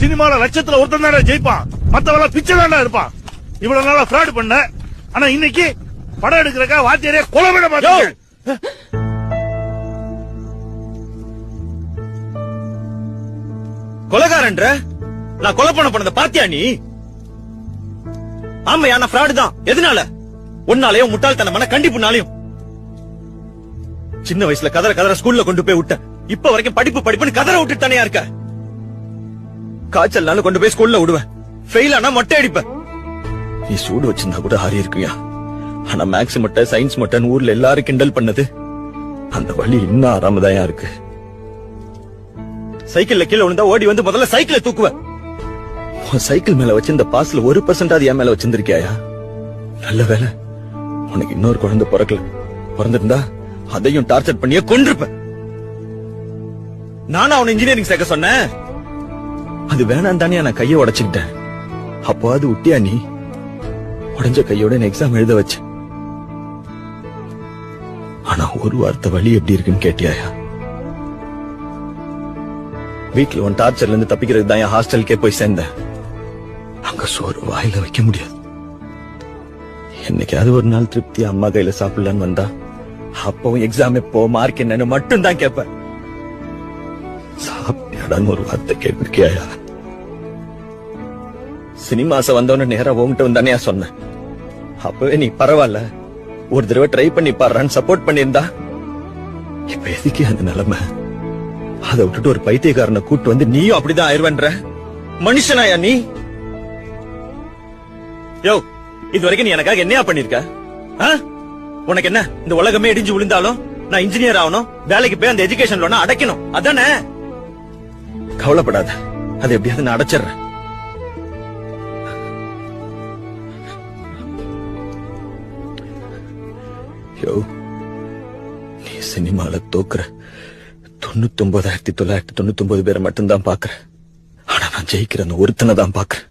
சினிமால லட்சத்துல ஒருத்தன் தானே ஜெயிப்பான், மத்தவள பிச்சை தாண்டா இருப்பான். இவ்வளவு நாளா ஃப்ராட் பண்ண, ஆனா இன்னைக்கு படம் எடுக்கிறக்கா வாத்தியாரே கொலை பாத்தீங்க. கொலைகாரன்ற நான் கொலை பண்ணத பாத்தியா நீ? ஆமையா, நான் ஃப்ராடு தான். எதனால? உன்னாலயும் முட்டாள்தனமான கண்டிப்புனாலையும். சின்ன வயசுல கதற ஸ்கூல்ல கொண்டு போய் விட்ட. இப்ப வரைக்கும் படிப்புன்னு கதற விட்டுட்டு தானே இருக்க. காய்ச்சல்னால கொண்டு போய் ஸ்கூல்ல விடுவேன். ஃபெயில் ஆனா மொட்டை அடிப்ப. நீ சூடு வச்சிருந்தா கூட ஆறி இருக்குயா. ஆனா மேக்ஸ் மொட்டை, சயின்ஸ் மொட்டைன்னு ஊர்ல எல்லாரும் கிண்டல் பண்ணது, அந்த வழி இன்னும் ஆறாமதாயா இருக்கு. சைக்கிள்ல கீழே விழுந்தா ஓடி வந்து முதல்ல சைக்கிளை தூக்குவேன். சைக்கிள் மேல வச்சிருந்த பாஸ்ல 1% என் மேல வச்சிருந்திருக்கியா? நல்ல வேலை உனக்கு இன்னொரு குழந்தை பிறக்கல. பிறந்திருந்தா அதையும் டார்ச்சர் பண்ணியே கொன்றிருப்பேன். நானும் அவன் இன்ஜினியரிங் சேர்க்க சொன்னேன். அது வேணாம் தானே நான் கையை உடைச்சுக்கிட்டேன். அப்போ அது விட்டியா நீ? உடைஞ்ச கையோட எக்ஸாம் எழுத வச்ச. ஆனா ஒரு வார்த்தை வழி எப்படி இருக்குன்னு கேட்டியாயா? வீட்டுல உன் டார்ச்சர்ல இருந்து தப்பிக்கிறது தான் என் ஹாஸ்டலுக்கே போய் சேர்ந்தேன். அங்க சோறு வாயில வைக்க முடியாது. என்னைக்காவது ஒரு நாள் திருப்தி அம்மா கையில சாப்பிடலான்னு வந்தா அப்பவும் எக்ஸாம் எப்போ, மார்க் என்னன்னு மட்டும் தான் கேட்பேன். சாப்பிட்டாடான்னு ஒரு வார்த்தை கேட்டிருக்கியா? சினிமாச வந்தோன்னு நேரா உன்கிட்ட வந்தானே சொன்னேன். அப்பவே நீ பரவாயில்ல, ஒரு தடவை ட்ரை பண்ணி பாடுறான்னு சப்போர்ட் பண்ணியிருந்தா இப்ப எதுக்கு அந்த நிலைமை? அதை விட்டுட்டு ஒரு பைத்தியக்காரனை கூட்டு வந்து நீயும் அப்படிதான் ஆயிருவன்ற மனுஷனாயா நீ? யோ, இது வரைக்கும் நீ எனக்காக என்னையா பண்ணிருக்க? உனக்கு என்ன, இந்த உலகமே இடிஞ்சு விழுந்தாலும் நான் இன்ஜினியர் ஆகணும், வேலைக்கு போய் அந்த எஜுகேஷன் லோனை அடைக்கணும், அதானே? கவலைப்படாத, அதை எப்படியாவது நான் அடைச்சிடுறேன். யோ, நீ சினிமால தோக்குற 99,999 பேரை மட்டும்தான் பாக்குற. ஆனா நான் ஜெயிக்கிற ஒருத்தனை தான் பாக்குறேன்.